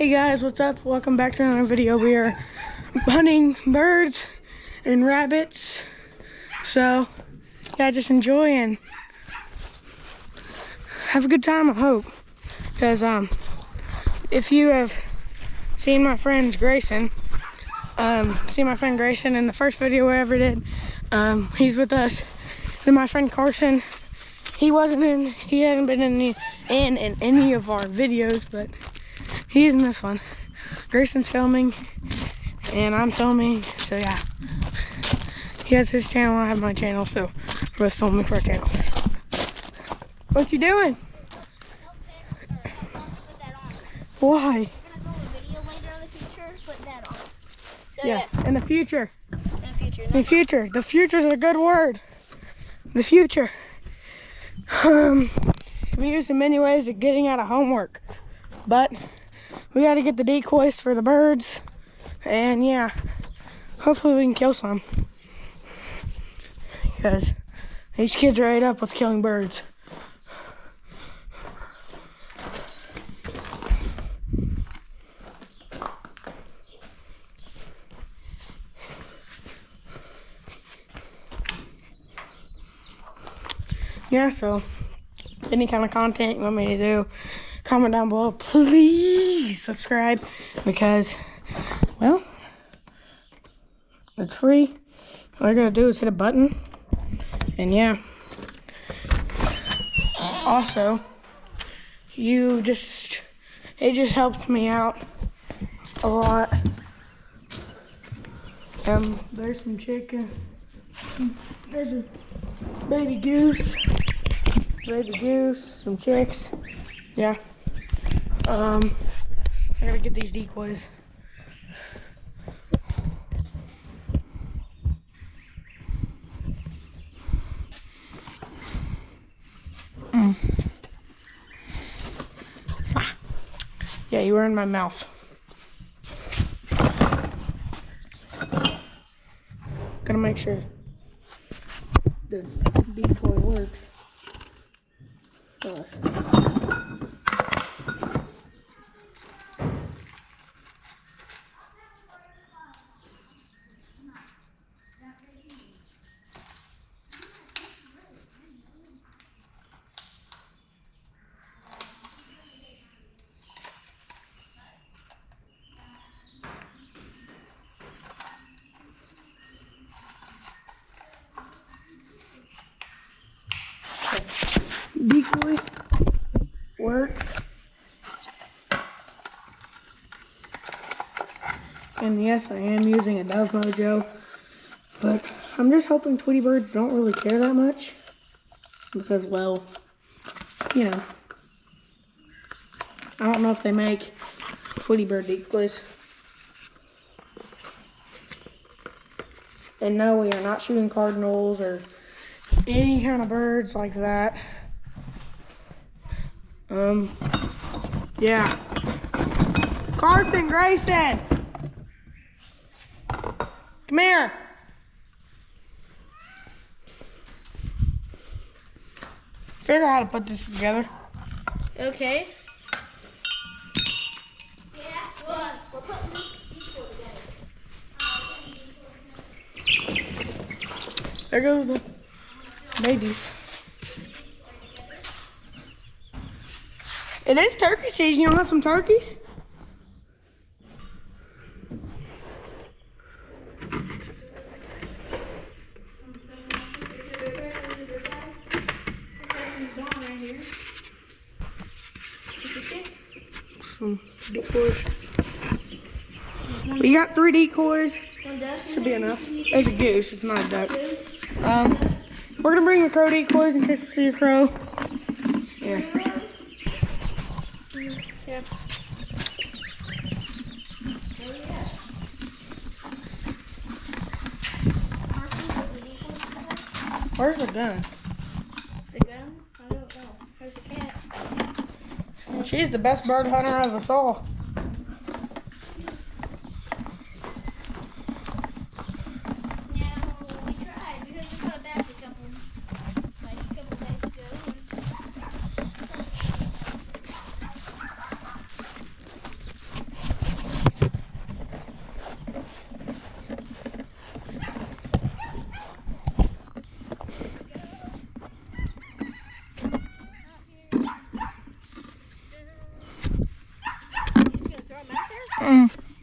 Hey guys, what's up? Welcome back to another video. We are hunting birds and rabbits. So, yeah, just enjoy and have a good time, I hope. Because if you have seen my friend Grayson in the first video we ever did, he's with us. Then my friend Carson, he hadn't been in any of our videos, but he's in this one. Grayson's filming and I'm filming, so yeah. He has his channel, I have my channel, so we're both filming for our channel. What you doing? Why? We're gonna film a video later in the future, put that on. So yeah, in the future. In the future. The future's a good word. The future. Can be used in many ways of getting out of homework. But we gotta get the decoys for the birds. And yeah, hopefully we can kill some. Because these kids are ate up with killing birds. Yeah, so any kind of content you want me to do, comment down below. Please subscribe because, well, it's free. All you gotta do is hit a button. And yeah. Also, it just helped me out a lot. There's some chicken. There's a baby goose, some chicks. Yeah. I gotta get these decoys. Yeah, you were in my mouth. Gotta make sure the decoy works. Decoy works, and yes, I am using a Dove Mojo, but I'm just hoping Tweety birds don't really care that much because, well, you know, I don't know if they make Tweety bird decoys. And no, we are not shooting cardinals or any kind of birds like that. Yeah. Carson, Grayson! Come here! Figure out how to put this together. Okay. Yeah, well, we're putting these four together. There goes the babies. It is turkey season. You want some turkeys? Some decoys. We got 3 decoys. Should be enough. There's a goose. It's not a duck. We're gonna bring the crow decoys in case we see a crow. Yeah. Yeah. Where's the gun? The gun? I don't know. There's a cat. She's the best bird hunter of us all. We tried because we got back a couple days ago.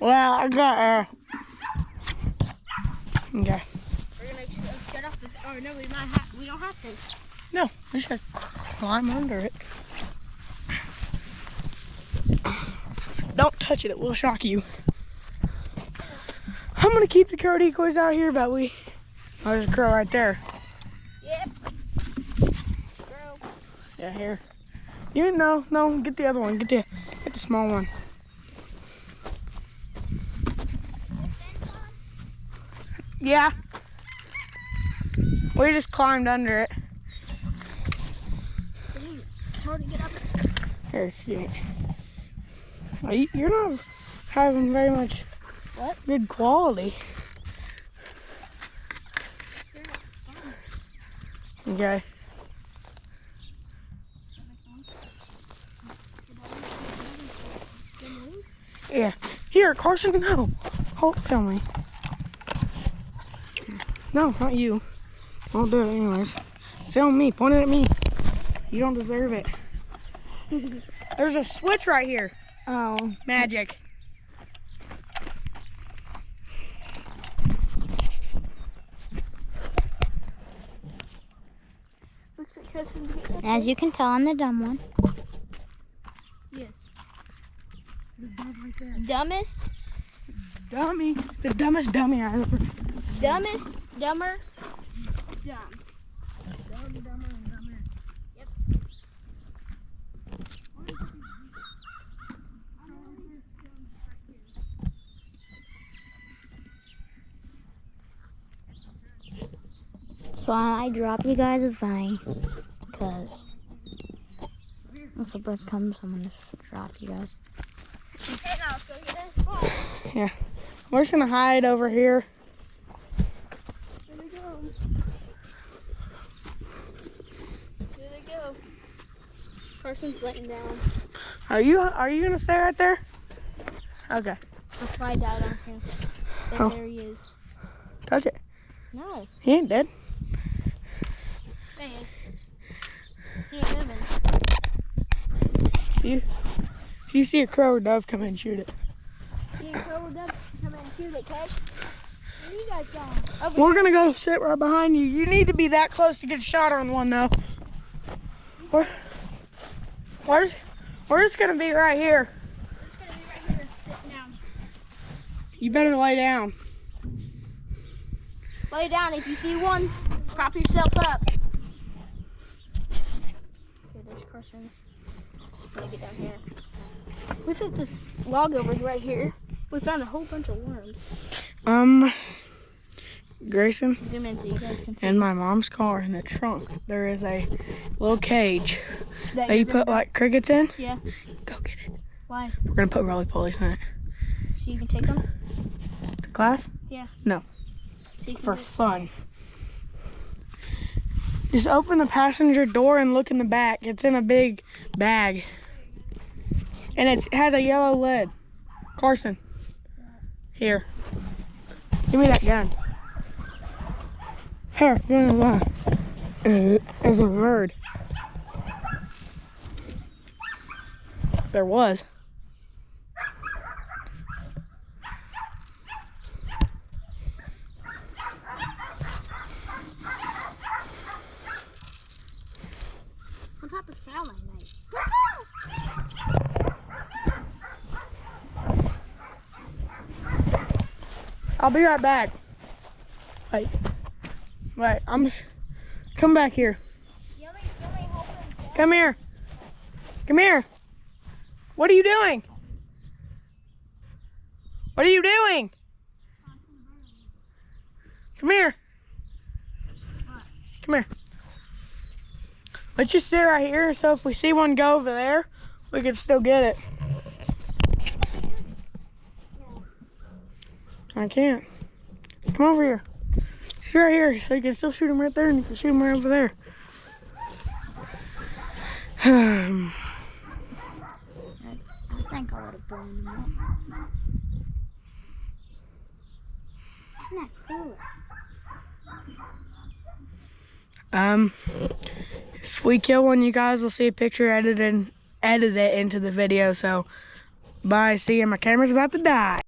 Well, I got okay. We're gonna shut off the. Or no, we don't have to. No, we should climb under it. Don't touch it, it will shock you. I'm gonna keep the crow decoys out here, but oh, there's a crow right there. Yep. Crow. Yeah, here. No, get the other one. Get the small one. Yeah. We just climbed under it. Dang, it's hard to get up. Here, see. You're not having very much good quality. Okay. Yeah. Here, Carson, no. Hold, film me. No, not you. I'll do it anyways. Film me, point it at me. You don't deserve it. There's a switch right here. Oh. Magic. As you can tell, I'm the dumb one. Yes. Dumbest. Dummy. The dumbest dummy I ever. Dumbest. Dumber. Dumb. Dumb, dumber, and dumber. Yep. So I drop you guys a vine, because if a bird comes, I'm gonna drop you guys. Okay, now let's go get this ball. Yeah. We're just gonna hide over here. Here we go. Here they go. Carson's letting down. Are you gonna stay right there? Okay. A fly died on him. But Oh. there he is. Touch it. No. He ain't dead. Hey. He ain't moving. If you see a crow or dove, come in and shoot it. See a crow or dove? Come in and shoot it, okay? Where you guys going? We're gonna go sit right behind you. You need to be that close to get a shot on one though. We're just gonna be right here. We're just gonna be right here, sitting down. You better lay down. Lay down. If you see one, prop yourself up. Okay, there's Carson. I'm gonna get down here. We took this log over right here. We found a whole bunch of worms. Grayson, Zoom in so you guys can see. in my mom's car in the trunk, there is a little cage that you're you gonna put like crickets in. Yeah. Go get it. Why? We're gonna put roly-polies in it. So you can take them? To class? Yeah. No. So you can For do it. fun. Just open the passenger door and look in the back. It's in a big bag. And it has a yellow lid. Carson. Here. Give me that gun. Here, give me that. There's a bird. There was. What type of sound I make? I'll be right back. Wait, come back here. Come here. Come here. What are you doing? What are you doing? Come here. Come here. Let's just sit right here so if we see one go over there, we can still get it. I can't. Come over here. Sit right here so you can still shoot him right there and you can shoot him right over there. I think I would have blown them up. Isn't that cool? If we kill one, you guys will see a picture edited into the video. So Bye. See ya. My camera's about to die.